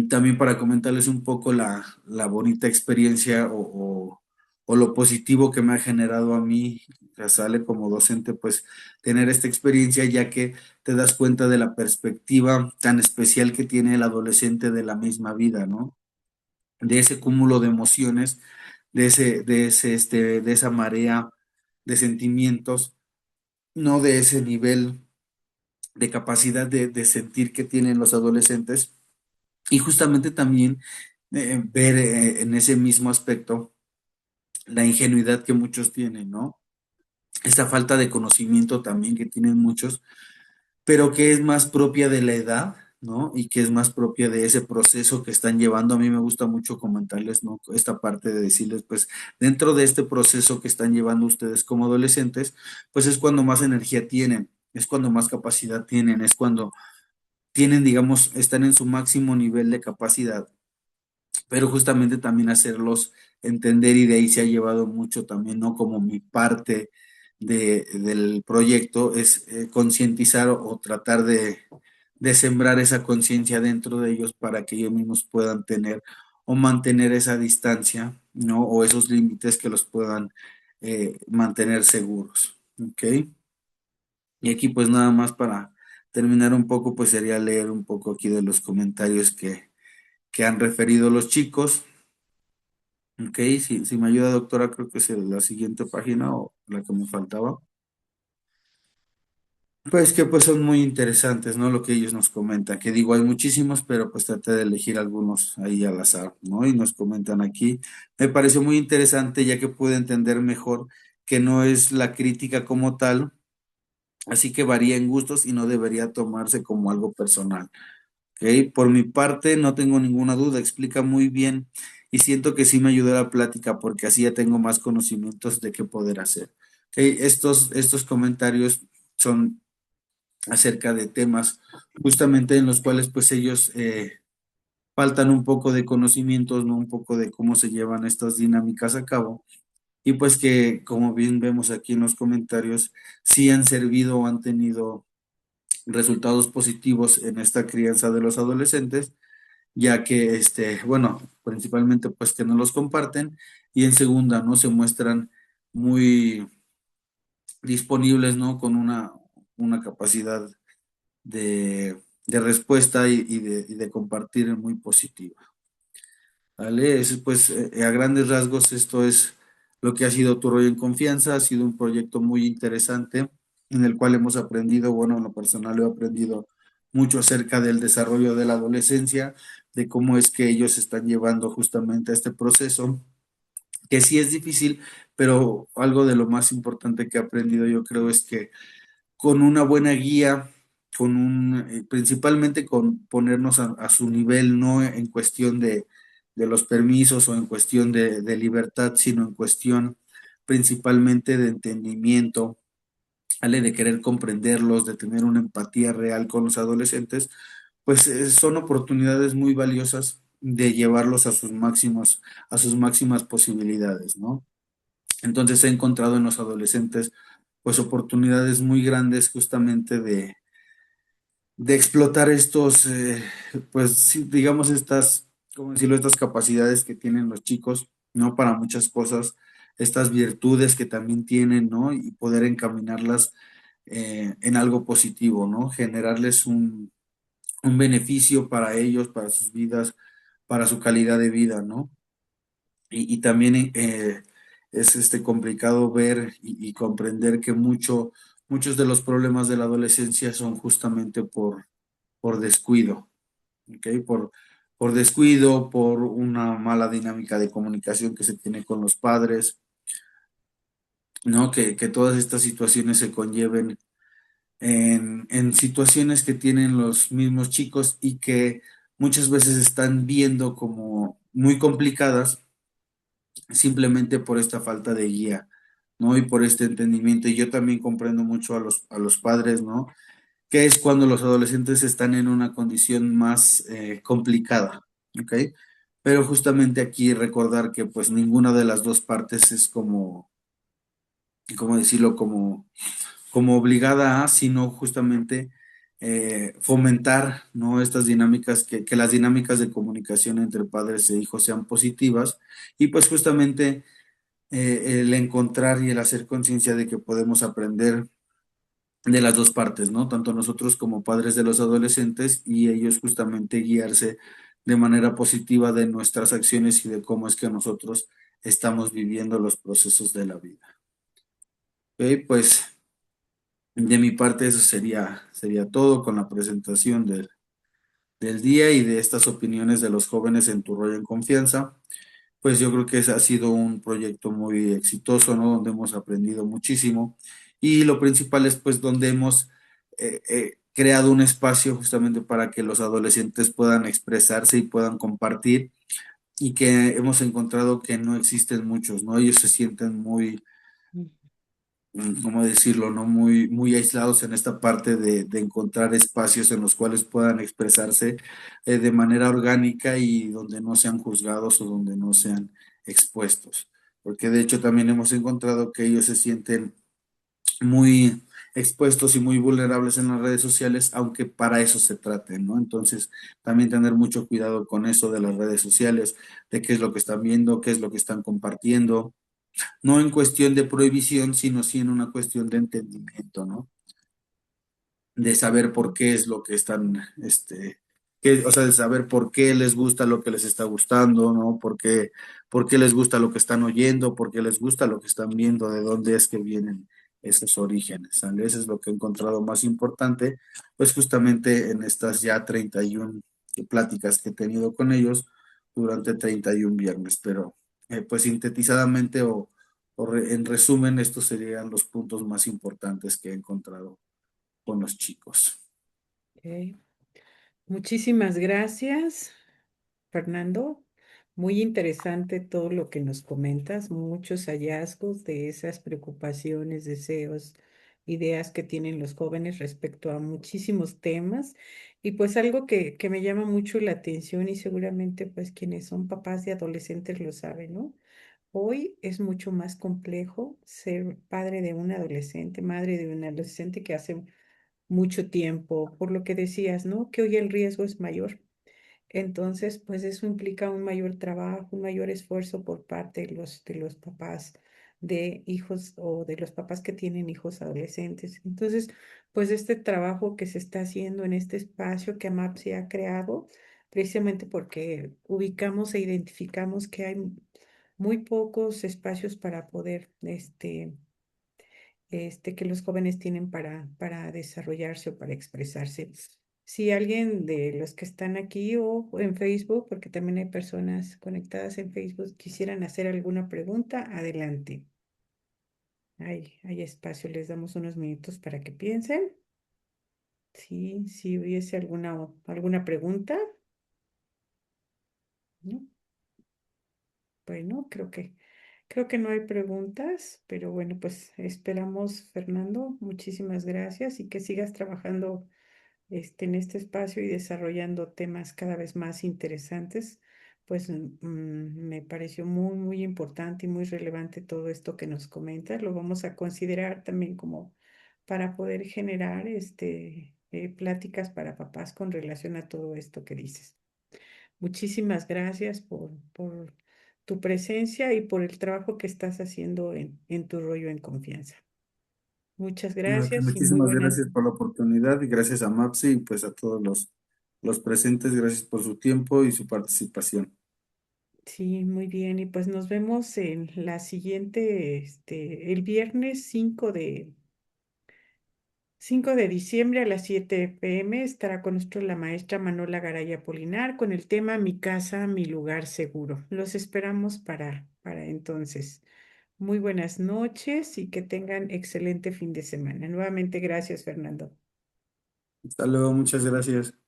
también para comentarles un poco la bonita experiencia o lo positivo que me ha generado a mí, ya sale como docente, pues tener esta experiencia, ya que te das cuenta de la perspectiva tan especial que tiene el adolescente de la misma vida, ¿no? De ese cúmulo de emociones, de esa marea de sentimientos, no de ese nivel de capacidad de sentir que tienen los adolescentes y justamente también ver en ese mismo aspecto la ingenuidad que muchos tienen, ¿no? Esa falta de conocimiento también que tienen muchos, pero que es más propia de la edad, ¿no? Y que es más propia de ese proceso que están llevando. A mí me gusta mucho comentarles, ¿no? Esta parte de decirles, pues, dentro de este proceso que están llevando ustedes como adolescentes, pues es cuando más energía tienen, es cuando más capacidad tienen, es cuando tienen, digamos, están en su máximo nivel de capacidad, pero justamente también hacerlos entender y de ahí se ha llevado mucho también, ¿no? Como mi parte del proyecto es concientizar o tratar de sembrar esa conciencia dentro de ellos para que ellos mismos puedan tener o mantener esa distancia, ¿no? O esos límites que los puedan mantener seguros, ¿ok? Y aquí pues nada más para terminar un poco, pues sería leer un poco aquí de los comentarios que han referido los chicos. Ok, si me ayuda, doctora, creo que es la siguiente página o la que me faltaba. Pues que pues son muy interesantes, ¿no? Lo que ellos nos comentan, que digo, hay muchísimos, pero pues traté de elegir algunos ahí al azar, ¿no? Y nos comentan aquí. Me pareció muy interesante ya que pude entender mejor que no es la crítica como tal, así que varía en gustos y no debería tomarse como algo personal. ¿Ok? Por mi parte, no tengo ninguna duda, explica muy bien y siento que sí me ayudó la plática porque así ya tengo más conocimientos de qué poder hacer. ¿Ok? Estos comentarios son acerca de temas justamente en los cuales pues ellos faltan un poco de conocimientos, ¿no? Un poco de cómo se llevan estas dinámicas a cabo y pues que como bien vemos aquí en los comentarios, sí han servido o han tenido resultados positivos en esta crianza de los adolescentes, ya que bueno, principalmente pues que no los comparten y en segunda, ¿no? Se muestran muy disponibles, ¿no? Con una capacidad de respuesta y de compartir muy positiva. ¿Vale? Pues a grandes rasgos esto es lo que ha sido Tu Rollo en Confianza. Ha sido un proyecto muy interesante en el cual hemos aprendido, bueno, en lo personal he aprendido mucho acerca del desarrollo de la adolescencia, de cómo es que ellos están llevando justamente a este proceso, que sí es difícil, pero algo de lo más importante que he aprendido yo creo es que con una buena guía, principalmente con ponernos a su nivel, no en cuestión de los permisos o en cuestión de libertad, sino en cuestión principalmente de entendimiento, ¿vale? De querer comprenderlos, de tener una empatía real con los adolescentes, pues son oportunidades muy valiosas de llevarlos a sus máximas posibilidades, ¿no? Entonces he encontrado en los adolescentes pues oportunidades muy grandes justamente de explotar estos, pues sí, digamos estas, ¿cómo decirlo? Estas capacidades que tienen los chicos, ¿no? Para muchas cosas, estas virtudes que también tienen, ¿no? Y poder encaminarlas en algo positivo, ¿no? Generarles un beneficio para ellos, para sus vidas, para su calidad de vida, ¿no? Y también es complicado ver y comprender que muchos de los problemas de la adolescencia son justamente por descuido, ¿ok? Por descuido, por una mala dinámica de comunicación que se tiene con los padres, ¿no? Que todas estas situaciones se conlleven en situaciones que tienen los mismos chicos y que muchas veces están viendo como muy complicadas simplemente por esta falta de guía, ¿no? Y por este entendimiento. Y yo también comprendo mucho a los padres, ¿no? Que es cuando los adolescentes están en una condición más complicada, ¿ok? Pero justamente aquí recordar que pues ninguna de las dos partes es como, ¿cómo decirlo? Como obligada a, sino justamente fomentar, ¿no? Estas dinámicas, que las dinámicas de comunicación entre padres e hijos sean positivas y pues justamente el encontrar y el hacer conciencia de que podemos aprender de las dos partes, ¿no? Tanto nosotros como padres de los adolescentes y ellos justamente guiarse de manera positiva de nuestras acciones y de cómo es que nosotros estamos viviendo los procesos de la vida. Ok, pues de mi parte eso sería todo con la presentación del día y de estas opiniones de los jóvenes en Tu Rollo en Confianza. Pues yo creo que ese ha sido un proyecto muy exitoso, ¿no? Donde hemos aprendido muchísimo y lo principal es pues donde hemos creado un espacio justamente para que los adolescentes puedan expresarse y puedan compartir y que hemos encontrado que no existen muchos, ¿no? Ellos se sienten muy, ¿cómo decirlo? ¿No? Muy aislados en esta parte de encontrar espacios en los cuales puedan expresarse de manera orgánica y donde no sean juzgados o donde no sean expuestos. Porque de hecho también hemos encontrado que ellos se sienten muy expuestos y muy vulnerables en las redes sociales, aunque para eso se trate, ¿no? Entonces, también tener mucho cuidado con eso de las redes sociales, de qué es lo que están viendo, qué es lo que están compartiendo, no en cuestión de prohibición, sino sí en una cuestión de entendimiento, ¿no? De saber por qué es lo que están, o sea, de saber por qué les gusta lo que les está gustando, ¿no? Por qué les gusta lo que están oyendo, por qué les gusta lo que están viendo, de dónde es que vienen esos orígenes, ¿sale? Eso es lo que he encontrado más importante, pues justamente en estas ya 31 pláticas que he tenido con ellos durante 31 viernes, pero pues sintetizadamente en resumen, estos serían los puntos más importantes que he encontrado con los chicos. Ok. Muchísimas gracias, Fernando. Muy interesante todo lo que nos comentas, muchos hallazgos de esas preocupaciones, deseos, ideas que tienen los jóvenes respecto a muchísimos temas. Y pues algo que me llama mucho la atención y seguramente pues quienes son papás de adolescentes lo saben, ¿no? Hoy es mucho más complejo ser padre de un adolescente, madre de un adolescente que hace mucho tiempo, por lo que decías, ¿no? Que hoy el riesgo es mayor. Entonces, pues eso implica un mayor trabajo, un mayor esfuerzo por parte de los papás de hijos o de los papás que tienen hijos adolescentes. Entonces, pues este trabajo que se está haciendo en este espacio que AMAP se ha creado, precisamente porque ubicamos e identificamos que hay muy pocos espacios para poder, que los jóvenes tienen para desarrollarse o para expresarse. Si alguien de los que están aquí o en Facebook, porque también hay personas conectadas en Facebook, quisieran hacer alguna pregunta, adelante. Hay espacio, les damos unos minutos para que piensen. Sí, si hubiese alguna pregunta, ¿no? Bueno, creo que no hay preguntas, pero bueno, pues esperamos, Fernando. Muchísimas gracias y que sigas trabajando en este espacio y desarrollando temas cada vez más interesantes, pues me pareció muy, muy importante y muy relevante todo esto que nos comentas. Lo vamos a considerar también como para poder generar pláticas para papás con relación a todo esto que dices. Muchísimas gracias por tu presencia y por el trabajo que estás haciendo en tu rollo en confianza. Muchas Ok, gracias y muy muchísimas buenas. gracias por la oportunidad y gracias a Mapsi y pues a todos los presentes, gracias por su tiempo y su participación. Sí, muy bien. Y pues nos vemos en la siguiente, el viernes 5 de diciembre a las 7 p.m. estará con nosotros la maestra Manuela Garay Apolinar con el tema Mi casa, mi lugar seguro. Los esperamos para entonces. Muy buenas noches y que tengan excelente fin de semana. Nuevamente, gracias, Fernando. Hasta luego, muchas gracias.